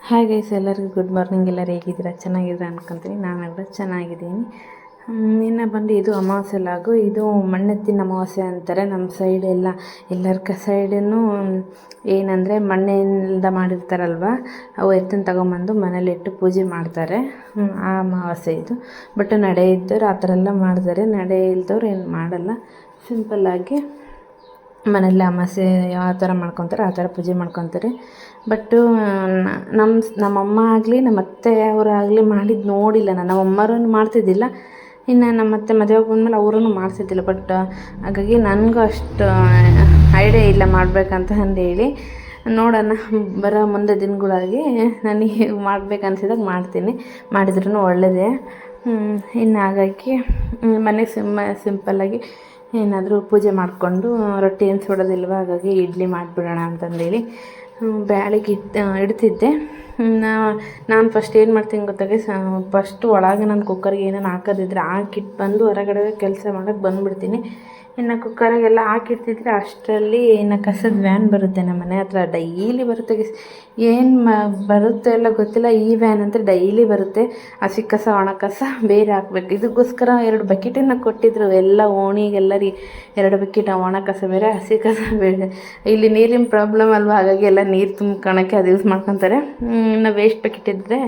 Hi guys, ಎಲ್ಲರಿಗೂ good morning. ಎಲ್ಲರೂ ಹೇಗಿದ್ದೀರಾ? ಚೆನ್ನಾಗಿದ್ದೀರಾ ಅನ್ಕೊತೀನಿ. ನಾನು ಕೂಡ ಚೆನ್ನಾಗಿದ್ದೀನಿ. ಇನ್ನು ಬಂದು ಇದು ಅಮಾವಾಸ್ಯೆ ಲಾಗು. ಇದು ಮಣ್ಣೆತ್ತಿನ ಅಮಾವಾಸ್ಯೆ ಅಂತಾರೆ ನಮ್ಮ ಸೈಡ್ ಎಲ್ಲರ ಸೈಡೂ. ಏನಂದರೆ ಮಣ್ಣಿಂದ ಮಾಡಿರ್ತಾರಲ್ವ, ಅವು ಎತ್ತನ್ನು ತಗೊಂಬಂದು ಮನೇಲಿಟ್ಟು ಪೂಜೆ ಮಾಡ್ತಾರೆ. ಆ ಅಮಾವಾಸ್ಯೆ ಇದು. ಬಟ್ ನಡೆ ಇದ್ದವ್ರು ಆ ಥರ ಎಲ್ಲ ಮಾಡ್ತಾರೆ, ನಡೆ ಇಲ್ದವ್ರು ಏನು ಮಾಡಲ್ಲ. ಸಿಂಪಲ್ಲಾಗಿ ಮನೆಯಲ್ಲೇ ಅಮಾವಾಸ್ಯೆ ಯಾವ ಥರ ಮಾಡ್ಕೊತಾರೆ ಆ ಥರ ಪೂಜೆ ಮಾಡ್ಕೊತಾರೆ. ಬಟ್ಟು ನಮ್ಮಮ್ಮ ಆಗಲಿ ನಮ್ಮ ಅತ್ತೆ ಅವರಾಗಲಿ ಮಾಡಿದ್ದು ನೋಡಿಲ್ಲ ನಾನು. ನಮ್ಮಮ್ಮರೂ ಮಾಡ್ತಿದ್ದಿಲ್ಲ, ಇನ್ನು ನಮ್ಮ ಅತ್ತೆ ಮದುವೆಗೆ ಬಂದಮೇಲೆ ಅವರೂ ಮಾಡ್ತಿದ್ದಿಲ್ಲ. ಬಟ್ ಹಾಗಾಗಿ ನನಗೂ ಅಷ್ಟು ಐಡಿಯಾ ಇಲ್ಲ ಮಾಡಬೇಕಂತ ಅಂದೇಳಿ. ನೋಡೋಣ, ಬರೋ ಮುಂದೆ ದಿನಗಳಾಗಿ ನನಗೆ ಮಾಡ್ಬೇಕು ಅನ್ಸಿದಾಗ ಮಾಡ್ತೀನಿ, ಮಾಡಿದ್ರೂ ಒಳ್ಳೆಯದೇ. ಇನ್ನು ಹಾಗಾಗಿ ಮನೆಗೆ ಸಿಂಪಲ್ಲಾಗಿ ಏನಾದರೂ ಪೂಜೆ ಮಾಡಿಕೊಂಡು ರೊಟ್ಟಿ ಏನು ಸುಡೋದಿಲ್ವ, ಹಾಗಾಗಿ ಇಡ್ಲಿ ಮಾಡಿಬಿಡೋಣ ಅಂತಂದೇಳಿ ಬ್ಯಾಳಿಗೆ ಇಡ್ತಿದ್ದೆ. ನಾನು ಫಸ್ಟ್ ಏನು ಮಾಡ್ತೀನಿ ಗೊತ್ತಾಗೆ, ಫಸ್ಟು ಒಳಗೆ ನಾನು ಕುಕ್ಕರ್ಗೆ ಏನೇನು ಹಾಕೋದಿದ್ರೆ ಹಾಕಿಟ್ಟು ಬಂದು ಹೊರಗಡೆ ಕೆಲಸ ಮಾಡೋಕ್ಕೆ ಬಂದುಬಿಡ್ತೀನಿ. ಇನ್ನು ಕುಕ್ಕರಿಗೆಲ್ಲ ಹಾಕಿಡ್ತಿದ್ರೆ ಅಷ್ಟರಲ್ಲಿ ಇನ್ನು ಕಸದ ವ್ಯಾನ್ ಬರುತ್ತೆ ನಮ್ಮ ಮನೆ ಹತ್ರ, ಡೈಲಿ ಬರುತ್ತೆ. ಏನು ಬರುತ್ತೆ ಎಲ್ಲ ಗೊತ್ತಿಲ್ಲ, ಈ ವ್ಯಾನ್ ಅಂತ ಡೈಲಿ ಬರುತ್ತೆ. ಹಸಿ ಕಸ ಒಣ ಕಸ ಬೇರೆ ಹಾಕ್ಬೇಕು. ಇದಕ್ಕೋಸ್ಕರ 2 ಬಕೆಟನ್ನು ಕೊಟ್ಟಿದ್ರು. ಎಲ್ಲ ಓಣಿಗೆಲ್ಲ 2 ಬಕೆಟ್, ಒಣ ಕಸ ಬೇರೆ ಹಸಿ ಕಸ ಬೇರೆ. ಇಲ್ಲಿ ನೀರಿನ ಪ್ರಾಬ್ಲಮ್ ಅಲ್ವಾ, ಹಾಗಾಗಿ ಎಲ್ಲ ನೀರು ತುಂಬ್ಕೊಳಕ್ಕೆ ಅದು ಯೂಸ್ ಮಾಡ್ಕೊತಾರೆ. ಇನ್ನು ವೇಸ್ಟ್ ಬಕೆಟ್ ಇದ್ದರೆ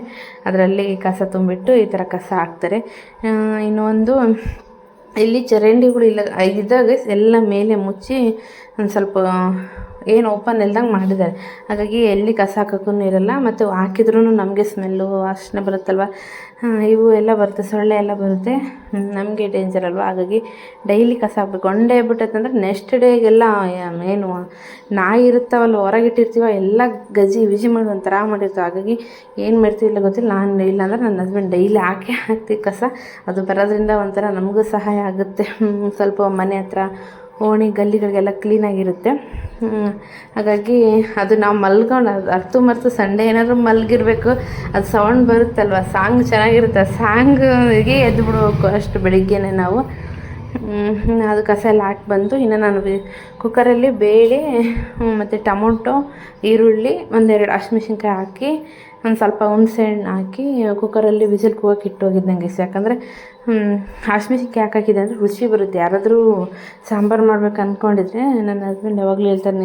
ಅದರಲ್ಲಿ ಕಸ ತುಂಬಿಟ್ಟು ಈ ಥರ ಕಸ ಹಾಕ್ತಾರೆ. ಇನ್ನೊಂದು ಇಲ್ಲಿ ಚರಂಡಿಗಳು ಇಲ್ಲ ಇದ್ದಾಗ ಎಲ್ಲ ಮೇಲೆ ಮುಚ್ಚಿ ಒಂದು ಸ್ವಲ್ಪ ಏನು ಓಪನ್ ಇಲ್ದಂಗೆ ಮಾಡಿದ್ದಾರೆ. ಹಾಗಾಗಿ ಎಲ್ಲಿ ಕಸ ಹಾಕೋಕ್ಕೂ ಇರಲ್ಲ, ಮತ್ತು ಹಾಕಿದ್ರೂ ನಮಗೆ ಸ್ಮೆಲ್ಲು ವಾಸನೆ ಬರುತ್ತಲ್ವ, ಇವು ಎಲ್ಲ ಬರುತ್ತೆ, ಸೊಳ್ಳೆ ಎಲ್ಲ ಬರುತ್ತೆ, ನಮಗೆ ಡೇಂಜರ್ ಅಲ್ವ. ಹಾಗಾಗಿ ಡೈಲಿ ಕಸ ಹಾಕ್ಬೇಕು. ಒನ್ ಡೇ ಬಿಟ್ಟೈತಂದ್ರೆ ನೆಕ್ಸ್ಟ್ ಡೇಗೆಲ್ಲ ಏನು ನಾಯಿ ಇರ್ತಾವಲ್ಲ ಹೊರಗಿಟ್ಟಿರ್ತೀವ, ಎಲ್ಲ ಗಜಿ ವಿಜಿ ಮಾಡಿ ಒಂಥರ ಮಾಡಿರ್ತೀವಿ. ಹಾಗಾಗಿ ಏನು ಮಾಡ್ತೀವಿಲ್ಲ ಗೊತ್ತಿಲ್ಲ. ನಾನು ಇಲ್ಲಾಂದ್ರೆ ನನ್ನ ಹಸ್ಬೆಂಡ್ ಡೈಲಿ ಹಾಕ್ತೀವಿ ಕಸ. ಅದು ಬರೋದ್ರಿಂದ ಒಂಥರ ನಮಗೂ ಸಹಾಯ ಆಗುತ್ತೆ. ಸ್ವಲ್ಪ ಮನೆ ಹತ್ರ ಓಣಿ ಗಲ್ಲಿಗಳಿಗೆಲ್ಲ ಕ್ಲೀನಾಗಿರುತ್ತೆ. ಹಾಗಾಗಿ ಅದು ನಾವು ಮಲ್ಕೊಂಡು ಅರ್ಧಂಬರ್ಧ ಸಂಡೇ ಏನಾದರೂ ಮಲಗಿರ್ಬೇಕು, ಅದು ಸೌಂಡ್ ಬರುತ್ತಲ್ವ, ಸಾಂಗ್ ಚೆನ್ನಾಗಿರುತ್ತೆ. ಆ ಸಾಂಗಿಗೆ ಎದ್ದು ಬಿಡ್ಬೇಕು ಅಷ್ಟು ಬೆಳಿಗ್ಗೆನೇ ನಾವು. ಅದು ಕಸ ಎಲ್ಲ ಹಾಕಿ ಬಂದು ಇನ್ನು ನಾನು ಕುಕ್ಕರಲ್ಲಿ ಬೇಳೆ ಮತ್ತು ಟೊಮೊಟೊ, ಈರುಳ್ಳಿ, 1-2 ಹಸಿಮೆಣ್ಸಿನ್ಕಾಯಿ ಹಾಕಿ ಒಂದು ಸ್ವಲ್ಪ ಹುಣಸೆ ಹಣ್ಣು ಹಾಕಿ ಕುಕ್ಕರಲ್ಲಿ ವಿಸಿಲ್ ಕೂಗಕ್ಕೆ ಇಟ್ಟೋಗಿದ್ದಂಗೆ. ಯಾಕಂದರೆ ಹಸಿಮೆಣ್ಸಿನ್ಕಾಯಿ ಹಾಕಿದೆ ಅಂದರೆ ರುಚಿ ಬರುತ್ತೆ. ಯಾರಾದರೂ ಸಾಂಬಾರು ಮಾಡ್ಬೇಕು ಅಂದ್ಕೊಂಡಿದ್ರೆ ನನ್ನ ಹಸ್ಬೆಂಡ್ ಯಾವಾಗಲೂ ಹೇಳ್ತಾರೆ,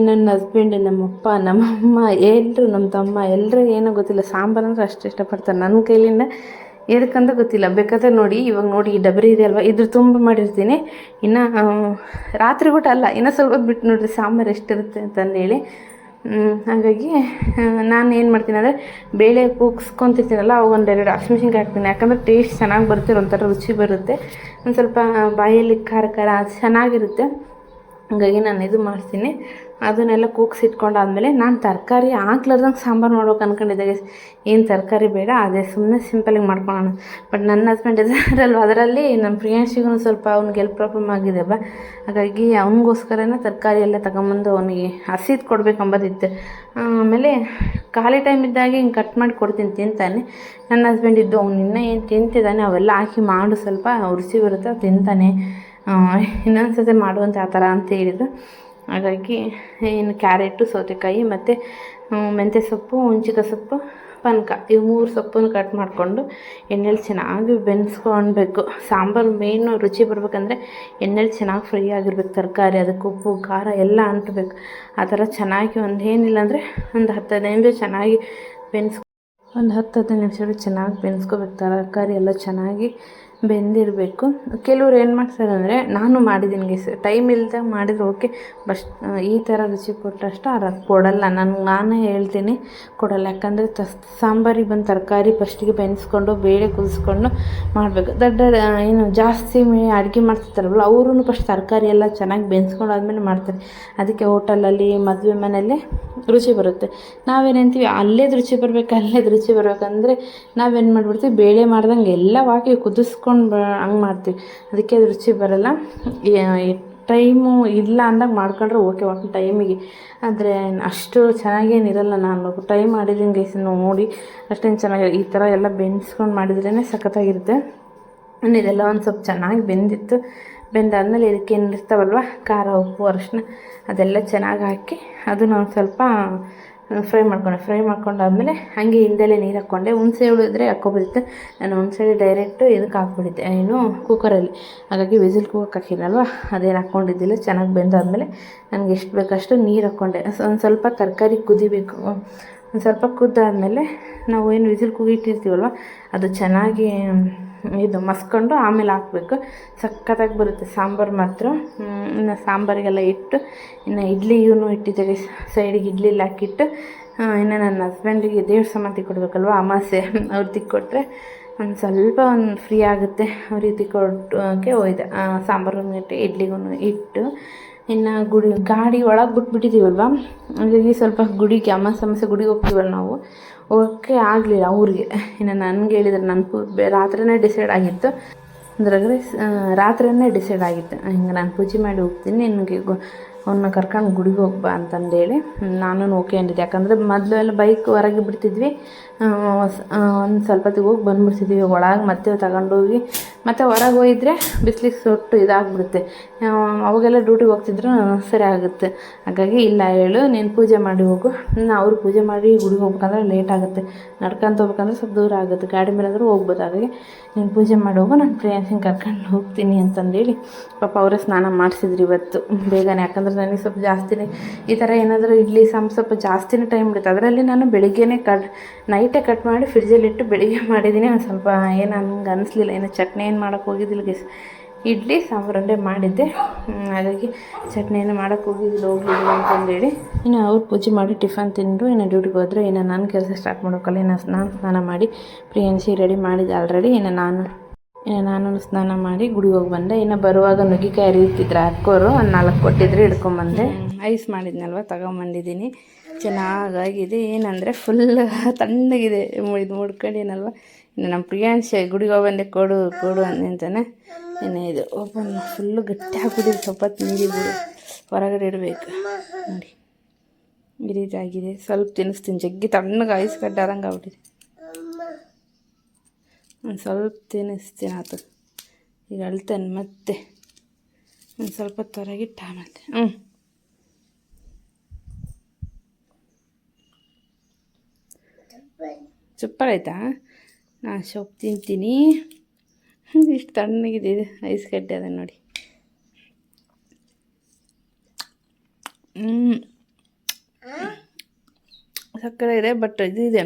ನನ್ನ ಹಸ್ಬೆಂಡ್, ನಮ್ಮಪ್ಪ, ನಮ್ಮಮ್ಮ, ಎಲ್ಲರೂ, ನಮ್ಮ ತಮ್ಮ ಎಲ್ಲರೂ ಏನೋ ಗೊತ್ತಿಲ್ಲ, ಸಾಂಬಾರು ಅಂದರೆ ಅಷ್ಟು ಇಷ್ಟಪಡ್ತಾರೆ. ನನ್ನ ಕೈಲಿಂದ ಎದಕ್ಕಂತ ಗೊತ್ತಿಲ್ಲ. ಬೇಕಾದ್ರೆ ನೋಡಿ, ಇವಾಗ ನೋಡಿ ಈ ಡಬರಿ ಇದೆ ಅಲ್ವಾ, ಇದ್ರ ತುಂಬ ಮಾಡಿರ್ತೀನಿ. ಇನ್ನು ರಾತ್ರಿ ಊಟ ಅಲ್ಲ, ಇನ್ನೂ ಸ್ವಲ್ಪ ಬಿಟ್ಟು ನೋಡಿರಿ ಸಾಂಬಾರು ಎಷ್ಟಿರುತ್ತೆ ಅಂತಂದೇಳಿ. ಹಾಗಾಗಿ ನಾನು ಏನು ಮಾಡ್ತೀನಿ ಅಂದರೆ ಬೇಳೆ ಕೂಗಿಸ್ಕೊತಿರ್ತೀನಲ್ಲ, ಅವಾಗ 1-2 ಹಸಿಮೆಣ್ಸಿನ್ಕಾಯಿ ಹಾಕ್ತೀನಿ. ಯಾಕಂದರೆ ಟೇಸ್ಟ್ ಚೆನ್ನಾಗಿ ಬರುತ್ತೆ, ಒಂಥರ ರುಚಿ ಬರುತ್ತೆ, ಒಂದು ಸ್ವಲ್ಪ ಬಾಯಲ್ಲಿ ಖಾರ ಖಾರ ಚೆನ್ನಾಗಿರುತ್ತೆ. ಹಾಗಾಗಿ ನಾನು ಇದು ಮಾಡ್ತೀನಿ. ಅದನ್ನೆಲ್ಲ ಕೂಗಿಸಿಟ್ಕೊಂಡಾದ್ಮೇಲೆ ನಾನು ತರಕಾರಿ ಹಾಕ್ಲಾರ್ದಂಗೆ ಸಾಂಬಾರು ಮಾಡ್ಬೇಕು ಅಂದ್ಕೊಂಡಿದ್ದೆ. ಏನು ತರಕಾರಿ ಬೇಡ, ಅದೇ ಸುಮ್ಮನೆ ಸಿಂಪಲಾಗಿ ಮಾಡ್ಕೊಳ್ಳೋಣ. ಬಟ್ ನನ್ನ ಹಸ್ಬೆಂಡ್ ಇದ್ದಾರಲ್ವ, ಅದರಲ್ಲಿ ನಮ್ಮ ಪ್ರಿಯಾಂಶಿಗೂ ಸ್ವಲ್ಪ ಅವ್ನಿಗೆ ಎಲ್ಲಿ ಪ್ರಾಬ್ಲಮ್ ಆಗಿದೆಯಲ್ವ, ಹಾಗಾಗಿ ಅವನಿಗೋಸ್ಕರನೇ ತರಕಾರಿ ಎಲ್ಲ ತಗೊಂಬಂದು ಅವನಿಗೆ ಹಸಿದು ಕೊಡಬೇಕಂಬೋದಿತ್ತು. ಆಮೇಲೆ ಖಾಲಿ ಟೈಮ್ ಇದ್ದಾಗ ಹಿಂಗೆ ಕಟ್ ಮಾಡಿ ಕೊಡ್ತೀನಿ, ತಿಂತಾನೆ. ನನ್ನ ಹಸ್ಬೆಂಡ್ ಇದ್ದು ಅವ್ನು ಇನ್ನೂ ಏನು ತಿಂತಿದ್ದಾನೆ, ಅವೆಲ್ಲ ಹಾಕಿ ಮಾಡು, ಸ್ವಲ್ಪ ರುಚಿ ಬರುತ್ತೆ, ತಿಂತಾನೆ, ಇನ್ನೊಂದು ಸತಿ ಮಾಡುವಂಥ ಆ ಥರ ಅಂತ ಹೇಳಿದ್ರು. ಹಾಗಾಗಿ ಏನು ಕ್ಯಾರೆಟು, ಸೌತೆಕಾಯಿ ಮತ್ತು ಮೆಂತ್ಯ ಸೊಪ್ಪು, ಹುಣ್ಚಿಕಾಯಿ ಸೊಪ್ಪು, ಪಾನಕ, ಇವು 3 ಸೊಪ್ಪನ್ನು ಕಟ್ ಮಾಡಿಕೊಂಡು ಎಣ್ಣೆಲಿ ಚೆನ್ನಾಗಿ ಬೆನ್ಸ್ಕೊಳ್ಬೇಕು. ಸಾಂಬಾರು ಮೇಯ್ನು ರುಚಿ ಬರ್ಬೇಕಂದ್ರೆ ಎಣ್ಣೆಲಿ ಚೆನ್ನಾಗಿ ಫ್ರೈ ಆಗಿರ್ಬೇಕು ತರಕಾರಿ. ಅದಕ್ಕೆ ಉಪ್ಪು ಖಾರ ಎಲ್ಲ ಅಂಟಬೇಕು. ಆ ಥರ ಚೆನ್ನಾಗಿ ಏನಿಲ್ಲ ಅಂದರೆ ಒಂದು 10-15 ನಿಮಿಷ ಚೆನ್ನಾಗಿ ಒಂದು 10-15 ನಿಮಿಷ ಚೆನ್ನಾಗಿ ಬೆನ್ಸ್ಕೋಬೇಕು. ತರಕಾರಿ ಎಲ್ಲ ಚೆನ್ನಾಗಿ ಬೆಂದಿರಬೇಕು. ಕೆಲವ್ರು ಏನು ಮಾಡ್ತಾರೆ ಅಂದರೆ, ನಾನು ಮಾಡಿದ್ದೀನಿ ಟೈಮ್ ಇಲ್ದಾಗ ಮಾಡಿದ್ರೆ ಓಕೆ, ಈ ಥರ ರುಚಿ ಕೊಟ್ಟಷ್ಟು ಅದು ಕೊಡಲ್ಲ. ನಾನೇ ಹೇಳ್ತೀನಿ ಕೊಡಲ್ಲ. ಯಾಕಂದರೆ ಸಾಂಬಾರಿಗೆ ಬಂದು ತರಕಾರಿ ಫಸ್ಟಿಗೆ ಬೆನ್ಸ್ಕೊಂಡು ಬೇಳೆ ಕುದಿಸ್ಕೊಂಡು ಮಾಡಬೇಕು. ಏನು ಜಾಸ್ತಿ ಅಡುಗೆ ಮಾಡ್ತಿರ್ತಾರಲ್ಲ, ಅವರು ಫಸ್ಟ್ ತರಕಾರಿ ಎಲ್ಲ ಚೆನ್ನಾಗಿ ಬೆನ್ಸ್ಕೊಂಡು ಆದಮೇಲೆ ಮಾಡ್ತಾರೆ. ಅದಕ್ಕೆ ಹೋಟೆಲಲ್ಲಿ, ಮದುವೆ ಮನೆಯಲ್ಲೇ ರುಚಿ ಬರುತ್ತೆ. ನಾವೇನಂತೀವಿ ಅಲ್ಲೇದು ರುಚಿ ಬರ್ಬೇಕಂದ್ರೆ ನಾವೇನು ಮಾಡಿಬಿಡ್ತೀವಿ, ಬೇಳೆ ಮಾಡ್ದಂಗೆ ಎಲ್ಲ ಹಾಕಿ ಕುದಿಸ್ಕೊಂಡು ಹಂಗೆ ಮಾಡ್ತೀವಿ. ಅದಕ್ಕೆ ಅದು ರುಚಿ ಬರೋಲ್ಲ. ಟೈಮು ಇಲ್ಲ ಅಂದಾಗ ಮಾಡ್ಕೊಂಡ್ರೆ ಓಕೆ, ಒಂದು ಟೈಮಿಗೆ. ಆದರೆ ಅಷ್ಟು ಚೆನ್ನಾಗೇನಿರಲ್ಲ. ನಾನು ಟ್ರೈ ಮಾಡಿದ್ದೀನಿ ಗೈಸ್, ನೋಡಿ ಅಷ್ಟೇನು ಚೆನ್ನಾಗಿ ಈ ಥರ ಎಲ್ಲ ಬೆನ್ಸ್ಕೊಂಡು ಮಾಡಿದ್ರೇ ಸಖತ್ತಾಗಿರುತ್ತೆ. ಇದೆಲ್ಲ ಒಂದು ಸ್ವಲ್ಪ ಚೆನ್ನಾಗಿ ಬೆಂದಾದ್ಮೇಲೆ ಇದಕ್ಕೆ ಏನಿರ್ತಾವಲ್ವ, ಖಾರ, ಉಪ್ಪು, ಅರಿಶಿನ ಅದೆಲ್ಲ ಚೆನ್ನಾಗಿ ಹಾಕಿ ಅದನ್ನು ಒಂದು ಸ್ವಲ್ಪ ಫ್ರೈ ಮಾಡ್ಕೊಂಡಾದ್ಮೇಲೆ ಹಾಗೆ ಹಿಂದೆಲೆ ನೀರು ಹಾಕ್ಕೊಂಡೆ. ಹುಣಸೆ ಹುಳು ಇದ್ದರೆ ಹಾಕ್ಕೊಬಿಡುತ್ತೆ. ನಾನು ಹುಣಸೆ ಡೈರೆಕ್ಟು ಇದಕ್ಕೆ ಹಾಕ್ಬಿಟ್ಟಿದ್ದೆ, ಏನು ಕುಕ್ಕರಲ್ಲಿ. ಹಾಗಾಗಿ ವಿಸಿಲ್ ಕೂಗಕ್ಕೆ ಹಾಕಿಲ್ಲಲ್ವ, ಅದೇನು ಹಾಕ್ಕೊಂಡಿದ್ದಿಲ್ಲ. ಚೆನ್ನಾಗಿ ಬೆಂದಾದ್ಮೇಲೆ ನನಗೆ ಎಷ್ಟು ಬೇಕಷ್ಟು ನೀರು ಹಾಕ್ಕೊಂಡೆ. ಒಂದು ಸ್ವಲ್ಪ ತರಕಾರಿ ಕುದಿಬೇಕು. ಒಂದು ಸ್ವಲ್ಪ ಕುದ್ದಾದಮೇಲೆ ನಾವು ಏನು ವಿಸಿಲ್ ಕೂಗಿಟ್ಟಿರ್ತೀವಲ್ವ, ಅದು ಚೆನ್ನಾಗಿ ಇದು ಮಸ್ಕೊಂಡು ಆಮೇಲೆ ಹಾಕಬೇಕು. ಸಖತ್ತಾಗಿ ಬರುತ್ತೆ ಸಾಂಬಾರು ಮಾತ್ರ. ಇನ್ನು ಸಾಂಬಾರಿಗೆಲ್ಲ ಇಟ್ಟು, ಇನ್ನು ಇಡ್ಲಿಗೂ ಇಟ್ಟಿದ್ದೆ ಸೈಡಿಗೆ. ಇಡ್ಲಿಲಿ ಹಾಕಿಟ್ಟು ಇನ್ನು ನನ್ನ ಹಸ್ಬೆಂಡಿಗೆ ದೇವ್ರ ಸಾಮಾನು ಕೊಡಬೇಕಲ್ವ, ಅಮಾಸೆ. ಅವ್ರು ತಿಕ್ಕೊಟ್ರೆ ಒಂದು ಸ್ವಲ್ಪ ಫ್ರೀ ಆಗುತ್ತೆ. ಅವ್ರಿಗೆ ತಿಕ್ಕೊಟ್ಟೋಕ್ಕೆ ಹೋಯ್ದೆ. ಸಾಂಬಾರು ಇಟ್ಟು ಇಡ್ಲಿಗೂ ಇಟ್ಟು ಇನ್ನು ಗಾಡಿ ಒಳಗೆ ಬಿಟ್ಬಿಟ್ಟಿದ್ದೀವಲ್ವ, ಹಾಗಾಗಿ ಸ್ವಲ್ಪ ಗುಡಿಗೆ ಅಮಾಸೆ ಗುಡಿಗೆ ಹೋಗ್ತೀವಲ್ಲ ನಾವು, ಹೋಗೋಕ್ಕೆ ಆಗಲಿಲ್ಲ ಊರಿಗೆ. ಇನ್ನು ನನಗೆ ಹೇಳಿದ್ರು, ನನ್ನ ರಾತ್ರಿನೇ ಡಿಸೈಡ್ ಆಗಿತ್ತು. ಅದ್ರಾಗೆ ರಾತ್ರಿಯೇ ಡಿಸೈಡ್ ಆಗಿತ್ತು, ಹಿಂಗೆ ನಾನು ಪೂಜೆ ಮಾಡಿ ಹೋಗ್ತೀನಿ, ನಿನಗೆ ಅವನ್ನ ಕರ್ಕೊಂಡು ಗುಡಿಗೆ ಹೋಗ್ಬಾ ಅಂತಂದೇಳಿ ನಾನು ಓಕೆ ಅಂದಿದ್ದೆ. ಯಾಕಂದರೆ ಮೊದಲು ಎಲ್ಲ ಬೈಕ್ ಹೊರಗೆ ಬಿಡ್ತಿದ್ವಿ, ಒಂದು ಸ್ವಲ್ಪ ಹೊತ್ತಿಗೆ ಹೋಗಿ ಬಂದುಬಿಡ್ತಿದ್ವಿ. ಒಳಗೆ ಮತ್ತೆ ತಗೊಂಡೋಗಿ ಮತ್ತು ಹೊರಗೆ ಹೋಗಿದ್ರೆ ಬಿಸ್ಲಿಗೆ ಸೊಟ್ಟು ಇದಾಗ್ಬಿಡುತ್ತೆ. ಅವಾಗೆಲ್ಲ ಡ್ಯೂಟಿಗೆ ಹೋಗ್ತಿದ್ರು ಸರಿ ಆಗುತ್ತೆ. ಹಾಗಾಗಿ ಇಲ್ಲ ಹೇಳು, ನೀನು ಪೂಜೆ ಮಾಡಿ ಹೋಗು. ಅವ್ರು ಪೂಜೆ ಮಾಡಿ ಗುಡಿಗೆ ಹೋಗ್ಬೇಕಂದ್ರೆ ಲೇಟ್ ಆಗುತ್ತೆ, ನಡ್ಕೊಂತ ಹೋಗ್ಬೇಕಂದ್ರೆ ಸ್ವಲ್ಪ ದೂರ ಆಗುತ್ತೆ. ಗಾಡಿ ಮೇಲೆ ಆದರೂ ಹೋಗ್ಬೋದು. ಹಾಗಾಗಿ ನೀನು ಪೂಜೆ ಮಾಡಿ ಹೋಗು, ನಾನು ಪ್ರಿಯಾಂಶಿನ ಕರ್ಕೊಂಡು ಹೋಗ್ತೀನಿ ಅಂತಂದೇಳಿ ಪಾಪ ಅವರೇ ಸ್ನಾನ ಮಾಡಿಸಿದ್ರು ಇವತ್ತು ಬೇಗನೆ. ಯಾಕಂದರೆ ನನಗೆ ಸ್ವಲ್ಪ ಜಾಸ್ತಿನೇ ಈ ಥರ ಏನಾದರೂ ಇಡ್ಲಿ ಸ್ವಲ್ಪ ಜಾಸ್ತಿನೇ ಟೈಮ್ ಬಿಡುತ್ತೆ. ಅದರಲ್ಲಿ ನಾನು ಬೆಳಿಗ್ಗೆನೇ ನೈಟೇ ಕಟ್ ಮಾಡಿ ಫ್ರಿಜ್ಜಲ್ಲಿಟ್ಟು ಬೆಳಿಗ್ಗೆ ಮಾಡಿದ್ದೀನಿ. ಒಂದು ಸ್ವಲ್ಪ ಏನು ಹಂಗೆ ಅನ್ನಿಸ್ಲಿಲ್ಲ. ಏನು ಚಟ್ನಿ ಏನು ಮಾಡೋಕ್ಕೆ ಹೋಗಿದ್ದಿಲ್ಲ ಗೈಸ್, ಇಡ್ಲಿ ಸಾಂಬಾರು ಮಾಡಿದ್ದೆ. ಹಾಗಾಗಿ ಚಟ್ನಿ ಏನು ಮಾಡೋಕ್ಕೆ ಹೋಗಿದ್ದಿಲ್ಲ ಅಂತಂದೇಳಿ ಇನ್ನು ಅವ್ರು ಪೂಜೆ ಮಾಡಿ ಟಿಫನ್ ತಿಂದು ಇನ್ನು ಡ್ಯೂಟಿಗೆ ಹೋದರೆ ಇನ್ನು ನಾನು ಕೆಲಸ ಸ್ಟಾರ್ಟ್ ಮಾಡೋಕ್ಕಲ್ಲ. ಇನ್ನು ನಾನು ಸ್ನಾನ ಮಾಡಿ ಪ್ರಿಯಾಂಶಿ ರೆಡಿ ಮಾಡಿದ್ದೆ ಆಲ್ರೆಡಿ. ಇನ್ನು ನಾನು ಸ್ನಾನ ಮಾಡಿ ಗುಡಿಗೆ ಹೋಗಿ ಬಂದೆ. ಇನ್ನು ಬರುವಾಗ ನುಗ್ಗಿಕಾಯಿ ಅರಿಯುತ್ತಿದ್ರು ಅಕ್ಕೋರು, ಒಂದು 4 ಕೊಟ್ಟಿದ್ರು, ಹಿಡ್ಕೊಂಬಂದೆ. ಐಸ್ ಮಾಡಿದ್ನಲ್ವ ತಗೊಂಬಂದಿದ್ದೀನಿ. ಚೆನ್ನಾಗಾಗಿದೆ. ಏನಂದರೆ ಫುಲ್ ತಣ್ಣಗಿದೆ. ಇದು ಮುಡ್ಕೊಂಡಿನಲ್ವ. ಇನ್ನು ನಮ್ಮ ಪ್ರಿಯಾಂಶಿ ಗುಡಿಗೆ ಹೋಗಿ ಬಂದೆ, ಕೊಡು ಅಂತಾನೆ. ಇನ್ನು ಇದು ಓಪನ್ ಫುಲ್ಲು ಗಟ್ಟಿ ಹಾಕ್ಬಿಟ್ಟಿದ್ದು. ಸ್ವಲ್ಪ ನೀರು ಬಿಡು, ಹೊರಗಡೆ ಇಡಬೇಕು ನೋಡಿ, ಈ ರೀತಿ ಆಗಿದೆ. ಸ್ವಲ್ಪ ತಿನ್ನಿಸ್ತೀನಿ, ಜಗ್ಗಿ ತಣ್ಣಗೆ ಐಸ್ ಕಟ್ಟಾರಂಗೆ ಆಗ್ಬಿಟ್ಟಿದೆ. ಒಂದು ಸ್ವಲ್ಪ ತಿನ್ನಿಸ್ತೀನಿ ಆತು. ಈಗ ಅಳ್ತಾನೆ ಮತ್ತೆ. ಒಂದು ಸ್ವಲ್ಪ ಹೊರಗಿಟ್ಟು ಆಮೇಲೆ ಚುಪ್ಪಳಾಯ್ತಾ? ನಾನು ಸೊಪ್ಪು ತಿಂತೀನಿ. ಇಷ್ಟು ತಣ್ಣಗಿದೆ, ಇದು ಐಸ್ ಗಡ್ಡೆ ಅದ ನೋಡಿ. ಸಕ್ಕರೆ ಇದೆ, ಬಟ್ ಇದು ಇದೆ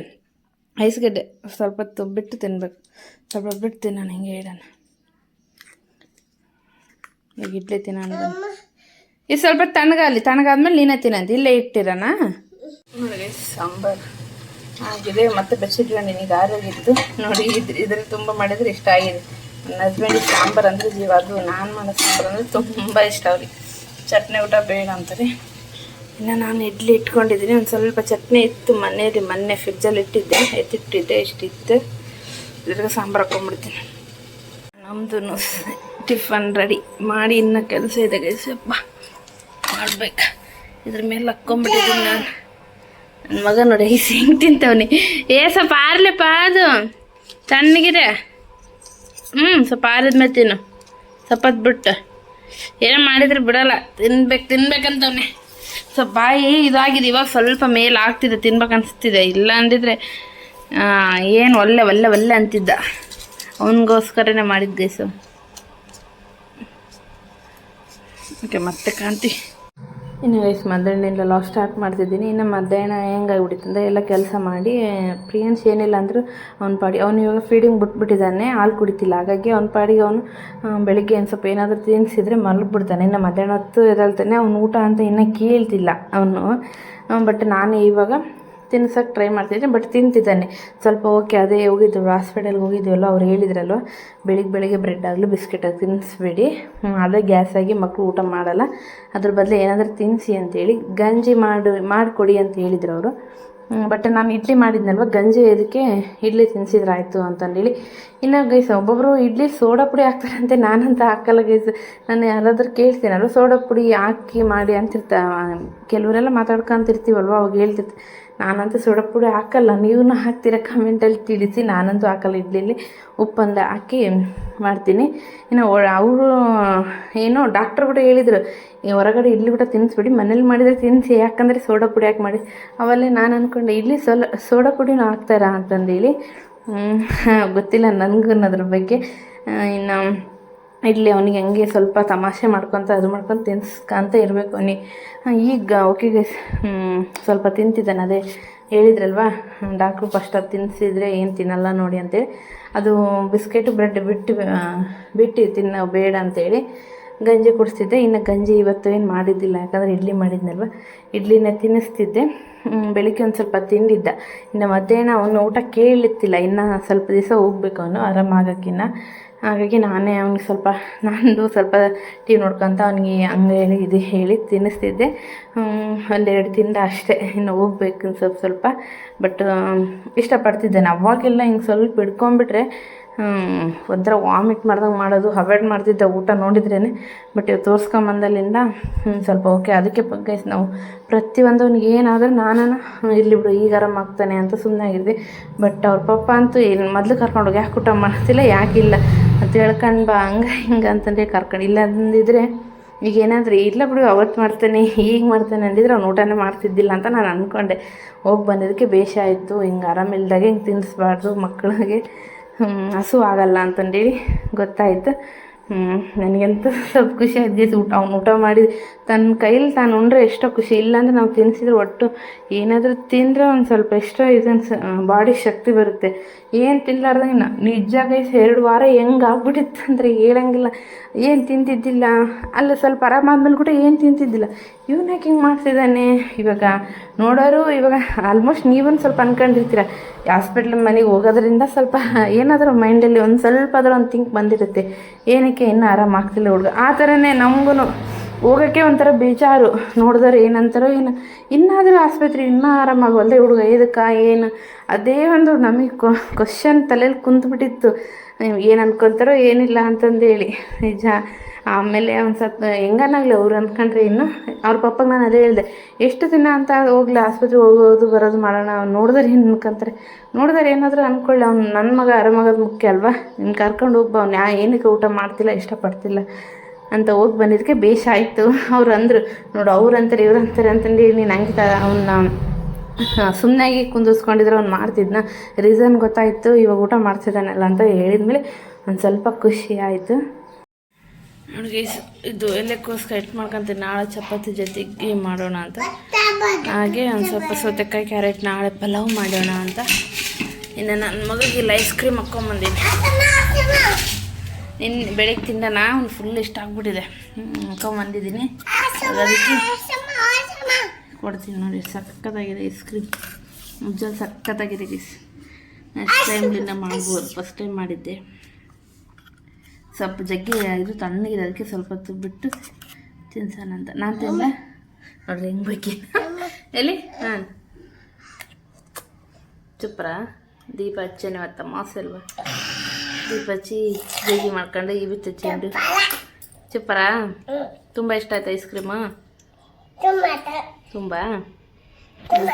ಐಸ್ ಗಡ್ಡೆ. ಸ್ವಲ್ಪ ಹೊತ್ತು ಬಿಟ್ಟು ತಿನ್ಬೇಕು, ಸ್ವಲ್ಪ ಬಿಟ್ಟು ತಿನ್ನೋಣ. ಹಿಂಗೆ ಇಡೋಣ. ಈಗ ಇಡ್ಲಿ ತಿನ್ನೋಣ. ಇದು ಸ್ವಲ್ಪ ತಣ್ಣಗಾದ್ಮೇಲೆ ನೀನೇ ತಿನ್ನಂತ. ಇಲ್ಲೇ ಇಟ್ಟಿರೋಣ ನೋಡಿ. ಸಾಂಬಾರು ಆಗಿದೆ, ಮತ್ತೆ ಬೆಚ್ಚಿಟ್ಕೊಂಡು ಈಗ ಆರೋಗಿತ್ತು ನೋಡಿ. ಇದ್ರಲ್ಲಿ ತುಂಬ ಮಾಡಿದರೆ ಇಷ್ಟ ಆಗಿದೆ. ನನ್ನ ಹಸ್ಬೆಂಡಿಗೆ ಸಾಂಬಾರು ಅಂದರೆ ಜೀವ. ಅದು ನಾನು ಮಾಡೋ ಸಾಂಬಾರು ಅಂದರೆ ತುಂಬ ಇಷ್ಟ ಅವ್ರಿಗೆ. ಚಟ್ನಿ ಊಟ ಬೇಡ ಅಂತಾರೆ. ಇನ್ನು ನಾನು ಇಡ್ಲಿ ಇಟ್ಕೊಂಡಿದ್ದೀನಿ. ಒಂದು ಸ್ವಲ್ಪ ಚಟ್ನಿ ಇತ್ತು ಮೊನ್ನೆ ಫ್ರಿಜ್ಜಲ್ಲಿ ಇಟ್ಟಿದ್ದೆ, ಎತ್ತಿಟ್ಟಿದ್ದೆ. ಇಷ್ಟಿತ್ತು. ಇದ್ರಾಗ ಸಾಂಬಾರು ಹಾಕ್ಕೊಂಡ್ಬಿಡ್ತೀನಿ. ನಮ್ಮದು ಟಿಫನ್ ರೆಡಿ ಮಾಡಿ ಇನ್ನೂ ಕೆಲಸ ಇದೆ ಸ್ವಲ್ಪ ಮಾಡ್ಬೇಕು. ಇದ್ರ ಮೇಲೆ ಹಾಕ್ಕೊಂಬಿಟ್ಟಿದ್ದೀನಿ ನಾನು. ನನ್ನ ಮಗ ನೋಡಿ ಐಸ್ ಹೆಂಗೆ ತಿಂತವನಿ. ಸ್ವಲ್ಪ ಆರ್ಲಪ್ಪ, ಅದು ತಣ್ಣಗಿದೆ. ಸ್ವಲ್ಪ ಆರಿದ್ಮೇಲೆ ತಿನ್ನು. ಸ್ವಲ್ಪ ಹೊತ್ತು ಬಿಟ್ಟು ಏನೋ ಮಾಡಿದ್ರೆ ಬಿಡೋಲ್ಲ, ತಿನ್ಬೇಕಂತವನೆ. ಸ್ವಲ್ಪ ಬಾಯಿ ಇದಾಗಿದೆ. ಇವಾಗ ಸ್ವಲ್ಪ ಮೇಲೆ ಆಗ್ತಿದೆ, ತಿನ್ಬೇಕನ್ನಿಸ್ತಿದೆ. ಇಲ್ಲ ಅಂದಿದ್ರೆ ಏನು ಒಲ್ಲೆ ಅಂತಿದ್ದ. ಅವನಿಗೋಸ್ಕರನೇ ಮಾಡಿದ್ದು ಗೈಸು. ಓಕೆ, ಮತ್ತೆ ಕಾಣ್ತೀವಿ. ಇನ್ನು ವಯಸ್ ಮಧ್ಯಾಹ್ನದಿಂದ ಲಾಗ್ ಸ್ಟಾರ್ಟ್ ಮಾಡ್ತಿದ್ದೀನಿ. ಇನ್ನು ಮಧ್ಯಾಹ್ನ ಹೆಂಗಾಗ್ಬಿಟ್ಟಿತ್ತಂದರೆ ಎಲ್ಲ ಕೆಲಸ ಮಾಡಿ ಪ್ರಿಯನ್ಸ್ ಏನಿಲ್ಲ ಅಂದರೂ ಅವನು ಇವಾಗ ಫೀಡಿಂಗ್ ಬಿಟ್ಬಿಟ್ಟಿದ್ದಾನೆ, ಹಾಲು ಕುಡಿತಿಲ್ಲ. ಹಾಗಾಗಿ ಅವನ ಪಾಡಿಗೆ ಅವನು ಬೆಳಿಗ್ಗೆ ಒಂದು ಸ್ವಲ್ಪ ಏನಾದರೂ ತಿನ್ನಿಸಿದ್ರೆ ಮಲಗಿಬಿಡ್ತಾನೆ. ಇನ್ನು ಮಧ್ಯಾಹ್ನ ಹೊತ್ತು ಎದ್ದೇಳ್ತಾನೆ. ಅವ್ನು ಊಟ ಅಂತ ಇನ್ನೂ ಕೇಳ್ತಿಲ್ಲ ಅವನು. ಬಟ್ ನಾನು ಇವಾಗ ತಿನ್ಸೋಕ್ಕೆ ಟ್ರೈ ಮಾಡ್ತಿದ್ದೆ, ಬಟ್ ತಿಂತಿದ್ದಾನೆ ಸ್ವಲ್ಪ. ಓಕೆ, ಅದೇ ಹೋಗಿದ್ವಿ ಹಾಸ್ಪಿಟಲ್ಗೆ ಹೋಗಿದ್ದೀವಲ್ಲ, ಅವ್ರು ಹೇಳಿದ್ರಲ್ವ ಬೆಳಿಗ್ಗೆ ಬ್ರೆಡ್ ಆಗಲಿ ಬಿಸ್ಕೆಟ್ ಆಗಿ ತಿನ್ನಿಸ್ಬೇಡಿ, ಅದೇ ಗ್ಯಾಸ್ ಆಗಿ ಮಕ್ಕಳು ಊಟ ಮಾಡಲ್ಲ, ಅದ್ರ ಬದಲು ಏನಾದರೂ ತಿನ್ನಿಸಿ ಅಂತೇಳಿ ಗಂಜಿ ಮಾಡಿಕೊಡಿ ಅಂತ ಹೇಳಿದ್ರು ಅವರು. ಬಟ್ ನಾನು ಇಡ್ಲಿ ಮಾಡಿದ್ನಲ್ವ, ಗಂಜಿ ಇದಕ್ಕೆ ಇಡ್ಲಿ ತಿನ್ನಿಸಿದ್ರೆ ಆಯಿತು ಅಂತಂದೇಳಿ. ಇನ್ನು ಗೈಸ್ ಒಬ್ಬೊಬ್ಬರು ಇಡ್ಲಿ ಸೋಡಾ ಪುಡಿ ಹಾಕ್ತಾರಂತೆ, ನಾನಂತ ಹಾಕಲ್ಲ ಗೈಸ್. ನಾನು ಯಾರಾದರೂ ಕೇಳ್ತೀನಲ್ವ ಸೋಡಾ ಪುಡಿ ಹಾಕಿ ಮಾಡಿ ಅಂತಿರ್ತಾ, ಕೆಲವರೆಲ್ಲ ಮಾತಾಡ್ಕೊಂತಿರ್ತೀವಲ್ವ, ಅವಾಗ ಹೇಳ್ತಿರ್ತಾರೆ. ನಾನಂತೂ ಸೋಡಾ ಪುಡಿ ಹಾಕಲ್ಲ, ನೀವು ಹಾಕ್ತೀರ ಕಮೆಂಟಲ್ಲಿ ತಿಳಿಸಿ. ನಾನಂತೂ ಹಾಕಲ್ಲ, ಇಡ್ಲಿಲಿ ಉಪ್ಪಂದ ಹಾಕಿ ಮಾಡ್ತೀನಿ. ಇನ್ನು ಅವರು ಏನೋ ಡಾಕ್ಟ್ರು ಕೂಡ ಹೇಳಿದರು, ಹೊರಗಡೆ ಇಡ್ಲಿ ಕೂಡ ತಿನ್ನಿಸ್ಬಿಡಿ, ಮನೇಲಿ ಮಾಡಿದರೆ ತಿನ್ನಿಸಿ, ಯಾಕಂದರೆ ಸೋಡಾ ಪುಡಿ ಹಾಕಿ ಮಾಡಿ. ಅವಲ್ಲೇ ನಾನು ಅಂದ್ಕೊಂಡೆ ಇಡ್ಲಿ ಸೋಡಾ ಪುಡಿನೂ ಹಾಕ್ತಾರಾ ಅಂತಂದೇಳಿ. ಗೊತ್ತಿಲ್ಲ ನನಗೂ ಅದ್ರ ಬಗ್ಗೆ. ಇನ್ನು ಇಡ್ಲಿ ಅವನಿಗೆ ಹಂಗೆ ಸ್ವಲ್ಪ ತಮಾಷೆ ಮಾಡ್ಕೊತ ಅದು ಮಾಡ್ಕೊಂಡು ತಿನ್ಸ್ಕೊಂತ ಇರಬೇಕು ಅವನಿಗೆ. ಈಗ ಓಕೆ ಗೈಸ್, ಸ್ವಲ್ಪ ತಿಂತಿದ್ದಾನೆ. ಅದೇ ಹೇಳಿದ್ರಲ್ವ ಡಾಕ್ಟ್ರು ಫಸ್ಟ್ ಅದು ತಿನ್ನಿಸಿದ್ರೆ ಏನು ತಿನ್ನಲ್ಲ ನೋಡಿ ಅಂತೇಳಿ. ಅದು ಬಿಸ್ಕೆಟು ಬ್ರೆಡ್ ಬಿಟ್ಟು ತಿನ್ನೋ ಬೇಡ ಅಂತೇಳಿ ಗಂಜಿ ಕುಡಿಸ್ತಿದ್ದೆ. ಇನ್ನು ಗಂಜಿ ಇವತ್ತು ಏನು ಮಾಡಿದ್ದಿಲ್ಲ, ಯಾಕಂದರೆ ಇಡ್ಲಿ ಮಾಡಿದ್ನಲ್ವ, ಇಡ್ಲಿನ ತಿನ್ನಿಸ್ತಿದ್ದೆ. ಬೆಳಿಗ್ಗೆ ಒಂದು ಸ್ವಲ್ಪ ತಿಂದಿದ್ದ. ಇನ್ನು ಮಧ್ಯಾಹ್ನ ಅವನು ಊಟ ಕೇಳಿತ್ತಿಲ್ಲ, ಇನ್ನು ಸ್ವಲ್ಪ ದಿವಸ ಹೋಗ್ಬೇಕು ಅವನು ಆರಾಮಾಗೋಕ್ಕಿನ್ನ. ಹಾಗಾಗಿ ನಾನೇ ಅವ್ನಿಗೆ ನಂದು ಸ್ವಲ್ಪ ಟಿ ವಿ ನೋಡ್ಕೊತ ಅವ್ನಿಗೆ ಹಂಗೆ ಹೇಳಿ ಇದು ಹೇಳಿ ತಿನ್ನಿಸ್ತಿದ್ದೆ. ಒಂದೆರಡು ತಿಂದ ಅಷ್ಟೇ, ಇನ್ನು ಹೋಗ್ಬೇಕು ಸ್ವಲ್ಪ. ಬಟ್ ಇಷ್ಟಪಡ್ತಿದ್ದೇನೆ. ಅವಾಗೆಲ್ಲ ಹಿಂಗೆ ಸ್ವಲ್ಪ ಹಿಡ್ಕೊಂಬಿಟ್ರೆ ಒಂಥರ ವಾಮಿಟ್ ಮಾಡ್ದಂಗೆ ಮಾಡೋದು, ಅವಾಯ್ಡ್ ಮಾಡ್ತಿದ್ದೆ ಊಟ ನೋಡಿದ್ರೇ. ಬಟ್ ಇವಾಗ ತೋರಿಸ್ಕೊಂಬಂದಲ್ಲಿಂದ ಸ್ವಲ್ಪ ಓಕೆ. ಅದಕ್ಕೆ ಗೈಸ್ ನಾವು ಪ್ರತಿಯೊಂದು ಅವ್ನಿಗೆ ಏನಾದರೂ ನಾನು ಇರಲಿ ಬಿಡು ಈಗ ಆರಾಮಾಗ್ತಾನೆ ಅಂತ ಸುಮ್ಮನೆ ಆಗಿದ್ವಿ. ಬಟ್ ಅವ್ರ ಪಪ್ಪ ಅಂತೂ ಮೊದಲು ಕರ್ಕೊಂಡೋಗಿ ಯಾಕೆ ಊಟ ಮಾಡ್ತಿಲ್ಲ, ಯಾಕಿಲ್ಲ ಅಂತ ಹೇಳ್ಕೊಂಡು ಬಾ ಹಿಂಗೆ ಅಂತಂದರೆ ಕರ್ಕೊಂಡು. ಇಲ್ಲ ಅಂದಿದ್ರೆ ಈಗ ಏನಾದರೂ ಇಲ್ಲ ಬಿಡು ಅವತ್ತು ಮಾಡ್ತಾನೆ ಈಗ ಮಾಡ್ತಾನೆ ಅಂದಿದ್ರೆ ಅವ್ನು ಊಟನೇ ಮಾಡ್ತಿದ್ದಿಲ್ಲ ಅಂತ ನಾನು ಅಂದ್ಕೊಂಡೆ. ಹೋಗಿ ಬಂದಿದ್ದಕ್ಕೆ ಬೇಷ ಆಯಿತು. ಹಿಂಗೆ ಆರಾಮಿಲ್ದಾಗೆ ಹಿಂಗೆ ತಿನ್ನಿಸ್ಬಾರ್ದು ಮಕ್ಕಳಿಗೆ, ಹಸು ಆಗಲ್ಲ ಅಂತಂದೇಳಿ ಗೊತ್ತಾಯಿತು. ನನಗಂತೂ ಸ್ವಲ್ಪ ಖುಷಿ ಆಯ್ತು ಅವ್ನು ಊಟ ಮಾಡಿ ತನ್ನ ಕೈಲಿ ತಾನು ಉಂಡ್ರೆ ಎಷ್ಟೋ ಖುಷಿ. ಇಲ್ಲಾಂದರೆ ನಾವು ತಿನ್ನಿಸಿದ್ರೆ ಒಟ್ಟು ಏನಾದರೂ ತಿಂದರೆ ಒಂದು ಸ್ವಲ್ಪ ಎಷ್ಟೋ ಬಾಡಿ ಶಕ್ತಿ ಬರುತ್ತೆ. ಏನು ತಿನ್ನಲಾರ್ದಂಗೆ ನಿಜ ಗೈಸ್ 2 ವಾರ ಹೆಂಗೆ ಆಗ್ಬಿಟ್ಟಿತ್ತು ಅಂದರೆ ಹೇಳಂಗಿಲ್ಲ. ಏನು ತಿಂತಿದ್ದಿಲ್ಲ, ಅಲ್ಲ ಸ್ವಲ್ಪ ಆರಾಮಾದ್ಮೇಲೆ ಕೂಡ ಏನು ತಿಂತಿದ್ದಿಲ್ಲ. ಇವನು ಯಾಕೆ ಹಿಂಗೆ ಮಾಡ್ತಿದ್ದಾನೆ ಇವಾಗ ನೋಡೋರು. ಇವಾಗ ಆಲ್ಮೋಸ್ಟ್ ನೀವೊಂದು ಸ್ವಲ್ಪ ಅಂದ್ಕೊಂಡಿರ್ತೀರ, ಹಾಸ್ಪಿಟ್ಲ್ ಮನೆಗೆ ಹೋಗೋದ್ರಿಂದ ಸ್ವಲ್ಪ ಏನಾದರೂ ಮೈಂಡಲ್ಲಿ ಒಂದು ಸ್ವಲ್ಪ ಆದರೂ ಒಂದು ಥಿಂಕ್ ಬಂದಿರುತ್ತೆ, ಏನಕ್ಕೆ ಇನ್ನೂ ಆರಾಮಾಗ್ತಿಲ್ಲ ಹುಡುಗ. ಆ ಥರನೇ ನಮಗೂ ಹೋಗೋಕ್ಕೆ ಒಂಥರ ಬೇಜಾರು. ನೋಡಿದ್ರೆ ಏನಂತಾರೋ ಏನು, ಇನ್ನಾದರೂ ಆಸ್ಪತ್ರೆ ಇನ್ನೂ ಆರಾಮಾಗವಲ್ದೆ ಹುಡುಗ ಇದಕ್ಕೆ ಏನು, ಅದೇ ಒಂದು ನಮಗೆ ಕ್ವಶನ್ ತಲೆಯಲ್ಲಿ ಕುಂತ್ಬಿಟ್ಟಿತ್ತು. ಏನು ಅನ್ಕೊತಾರೋ ಏನಿಲ್ಲ ಅಂತಂದೇಳಿ ನಿಜ. ಆಮೇಲೆ ಒಂದು ಸ್ವಲ್ಪ ಹೆಂಗನಾಗಲಿ ಅವ್ರು ಅಂದ್ಕೊಂಡ್ರೆ ಇನ್ನು ಅವ್ರ ಪಪ್ಪಗೆ ನಾನು ಅದೇ ಹೇಳಿದೆ, ಎಷ್ಟು ದಿನ ಅಂತ ಹೋಗ್ಲಿ ಆಸ್ಪತ್ರೆಗೆ ಹೋಗೋದು ಬರೋದು ಮಾಡೋಣ, ಅವ್ನು ನೋಡಿದ್ರೆ ಏನು ಅನ್ಕೊಂತಾರೆ, ನೋಡಿದ್ರೆ ಏನಾದರೂ ಅಂದ್ಕೊಳ್ಳಿ, ಅವ್ನು ನನ್ನ ಮಗ ಆರಾಮಾಗೋದು ಮುಖ್ಯ ಅಲ್ವಾ, ನಿನ್ನ ಕರ್ಕೊಂಡು ಹೋಗ್ಬಾ, ಅವ್ನು ಏನಕ್ಕೆ ಊಟ ಮಾಡ್ತಿಲ್ಲ ಇಷ್ಟಪಡ್ತಿಲ್ಲ ಅಂತ ಹೋಗಿ ಬಂದಿದ್ದಕ್ಕೆ ಬೇಷ ಆಯಿತು. ಅವ್ರು ಅಂದರು ನೋಡು ಅವ್ರು ಅಂತಾರೆ ಇವ್ರು ಅಂತಾರೆ ಅಂತಂದು ನೀನು ಹಂಗೆ ಅವನ್ನ ಸುಮ್ಮನಾಗಿ ಕುಂದಿಸ್ಕೊಂಡಿದ್ರೆ ಅವ್ನು ಮಾಡ್ತಿದ್ನ, ರೀಸನ್ ಗೊತ್ತಾಯಿತು, ಇವಾಗ ಊಟ ಮಾಡ್ತಿದ್ದಾನಲ್ಲ ಅಂತ ಹೇಳಿದ್ಮೇಲೆ ಒಂದು ಸ್ವಲ್ಪ ಖುಷಿ ಆಯಿತು. ನೋಡಿ ಇದು ಎಲೆಕೋಸ್ ಕಟ್ ಮಾಡ್ಕೊಂತೀನಿ, ನಾಳೆ ಚಪಾತಿ ಜೊತೆಗೆ ಮಾಡೋಣ ಅಂತ. ಹಾಗೆ ಒಂದು ಸ್ವಲ್ಪ ಸೌತೆಕಾಯಿ ಕ್ಯಾರೆಟ್ ನಾಳೆ ಪಲಾವ್ ಮಾಡೋಣ ಅಂತ. ಇನ್ನು ನನ್ನ ಮಗಳಿಗೆ ಇಲ್ಲಿ ಐಸ್ ಕ್ರೀಮ್ ಹಾಕ್ಕೊಂಬಂದೀನಿ. ಬೆಳಗ್ಗೆ ತಿಂದಾನ ಅವ್ನು ಫುಲ್ ಇಷ್ಟ ಆಗ್ಬಿಟ್ಟಿದೆ, ಹಾಕ್ಕೊಂಬಂದಿದ್ದೀನಿ. ಅದಕ್ಕೆ ಕೊಡ್ತೀನಿ ನೋಡಿ, ಸಕ್ಕತ್ತಾಗಿದೆ ಐಸ್ ಕ್ರೀಮ್, ಮುಜ್ಜಲ್ಲಿ ಸಕ್ಕತ್ತಾಗಿದೆ ಗೀಸ್. ನೆಕ್ಸ್ಟ್ ಟೈಮ್ಲಿಂದ ಮಾಡ್ಬೋದು, ಫಸ್ಟ್ ಟೈಮ್ ಮಾಡಿದ್ದೆ. ಸ್ವಲ್ಪ ಜಗ್ಗಿ ಇದು ತಣ್ಣಗಿದೆ, ಅದಕ್ಕೆ ಸ್ವಲ್ಪ ಹೊತ್ತು ಬಿಟ್ಟು ತಿನ್ಸೋಣ ಅಂತ. ನಾನು ತಿಂದ ನೋಡ್ರಿ ಹೆಂಗೆ ಬೇಕಿ ಎಲ್ಲಿ ಹಾಂ ಚುಪ್ರ ದೀಪ ಹಚ್ಚೇನೆ ಇವತ್ತು ಮಾಸ ಅಲ್ವ, ದೀಪ ಹಚ್ಚಿ ಬೇಗಿ ಮಾಡ್ಕೊಂಡು ಈ ಬಿತ್ತು ಹಚ್ಚಿಕೊಂಡು ಚುಪ್ರ. ತುಂಬ ಇಷ್ಟ ಆಯ್ತು ಐಸ್ ಕ್ರೀಮು, ತುಂಬ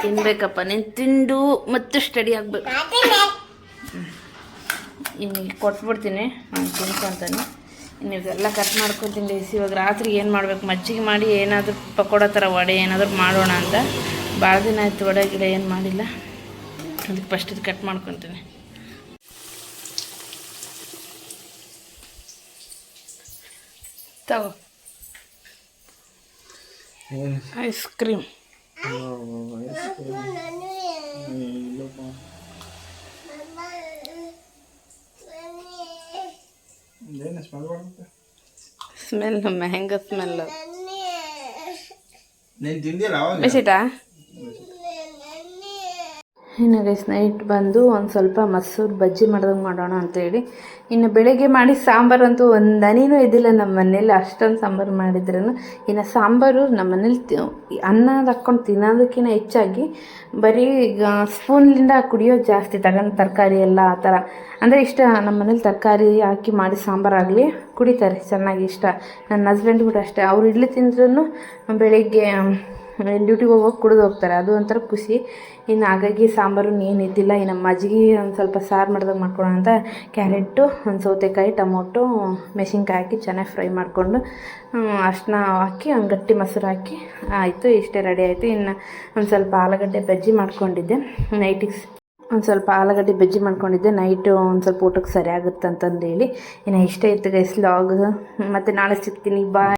ತಿನ್ಬೇಕಪ್ಪ. ನೀನು ತಿಂದು ಮತ್ತು ಸ್ಟಡಿ ಆಗಬೇಕು. ಇನ್ನು ಕೊಟ್ಬಿಡ್ತೀನಿ, ನಾನು ತಿನ್ಕೊತಾನೆ. ಇನ್ನು ಇವೆಲ್ಲ ಕಟ್ ಮಾಡ್ಕೊತೀನಿ ಗೈಸ್. ಇವಾಗ ರಾತ್ರಿ ಏನು ಮಾಡಬೇಕು, ಮಜ್ಜಿಗೆ ಮಾಡಿ ಏನಾದರೂ ಪಕೋಡ ಥರ ವಡೆ ಏನಾದರೂ ಮಾಡೋಣ ಅಂತ. ಭಾಳ ದಿನ ಆಯಿತು ವಡೆ ಗಿಡ ಏನು ಮಾಡಿಲ್ಲ, ಅದಕ್ಕೆ ಫಸ್ಟ್ ಇದು ಕಟ್ ಮಾಡ್ಕೊತೀನಿ. ತಗೋ ice cream. Smell mango smell ಬೇಸಿಟಾ. ಇನ್ನು ಗೈಸ್ ನೈಟ್ ಬಂದು ಒಂದು ಸ್ವಲ್ಪ ಮಸೂರು ಬಜ್ಜಿ ಮಾಡ್ದಂಗೆ ಮಾಡೋಣ ಅಂತೇಳಿ. ಇನ್ನು ಬೆಳಗ್ಗೆ ಮಾಡಿ ಸಾಂಬಾರಂತೂ ಒಂದು ಹನಿನೂ ಇದ್ದಿಲ್ಲ ನಮ್ಮ ಮನೇಲಿ, ಅಷ್ಟೊಂದು ಸಾಂಬಾರು ಮಾಡಿದ್ರೂ. ಇನ್ನು ಸಾಂಬಾರು ನಮ್ಮ ಮನೇಲಿ ಅನ್ನದ ಹಾಕ್ಕೊಂಡು ತಿನ್ನೋದಕ್ಕಿಂತ ಹೆಚ್ಚಾಗಿ ಬರೀ ಸ್ಪೂನ್ಲಿಂದ ಕುಡಿಯೋದು ಜಾಸ್ತಿ, ತಗೊಂಡು ತರಕಾರಿ ಎಲ್ಲ ಆ ಥರ ಅಂದರೆ ಇಷ್ಟ. ನಮ್ಮ ಮನೇಲಿ ತರಕಾರಿ ಹಾಕಿ ಮಾಡಿ ಸಾಂಬಾರಾಗಲಿ ಕುಡಿತಾರೆ ಚೆನ್ನಾಗಿ, ಇಷ್ಟ. ನನ್ನ ಹಸ್ಬೆಂಡ್ ಕೂಡ ಅಷ್ಟೇ, ಅವ್ರು ಇಡ್ಲಿ ತಿಂದ್ರೂ ಬೆಳಿಗ್ಗೆ ಡ್ಯೂಟಿಗೆ ಹೋಗೋಕೆ ಕುಡಿದು ಹೋಗ್ತಾರೆ, ಅದು ಒಂಥರ ಖುಷಿ. ಇನ್ನು ಹಾಗಾಗಿ ಸಾಂಬಾರು ಏನು ಇದ್ದಿಲ್ಲ. ಇನ್ನು ಮಜ್ಜಿಗೆ ಒಂದು ಸ್ವಲ್ಪ ಸಾರು ಮಾಡ್ದಾಗ ಮಾಡ್ಕೊಳ್ಳೋಣ ಅಂತ ಕ್ಯಾರೆಟು, ಒಂದು ಸೌತೆಕಾಯಿ, ಟೊಮೊಟೊ, ಮೆಣಸಿನ್ಕಾಯಿ ಹಾಕಿ ಚೆನ್ನಾಗಿ ಫ್ರೈ ಮಾಡಿಕೊಂಡು ಅರಿಶಿನ ಹಾಕಿ ಒಂದು ಗಟ್ಟಿ ಮೊಸರು ಹಾಕಿ ಆಯಿತು. ಇಷ್ಟೇ ರೆಡಿ ಆಯಿತು. ಇನ್ನು ಒಂದು ಸ್ವಲ್ಪ ಆಲೂಗಡ್ಡೆ ಬಜ್ಜಿ ಮಾಡ್ಕೊಂಡಿದ್ದೆ ನೈಟಿಗೆ. ಒಂದು ಸ್ವಲ್ಪ ಆಲೂಗಡ್ಡೆ ಬಜ್ಜಿ ಮಾಡ್ಕೊಂಡಿದ್ದೆ, ನೈಟು ಒಂದು ಸ್ವಲ್ಪ ಊಟಕ್ಕೆ ಸರಿ ಆಗುತ್ತೆ ಅಂತಂದೇಳಿ. ಇನ್ನು ಇಷ್ಟ ಇತ್ತು ಗೈಸ್ ವ್ಲಾಗ್. ಮತ್ತು ನಾಳೆ ಸಿಗ್ತೀನಿ, ಬಾಯ್.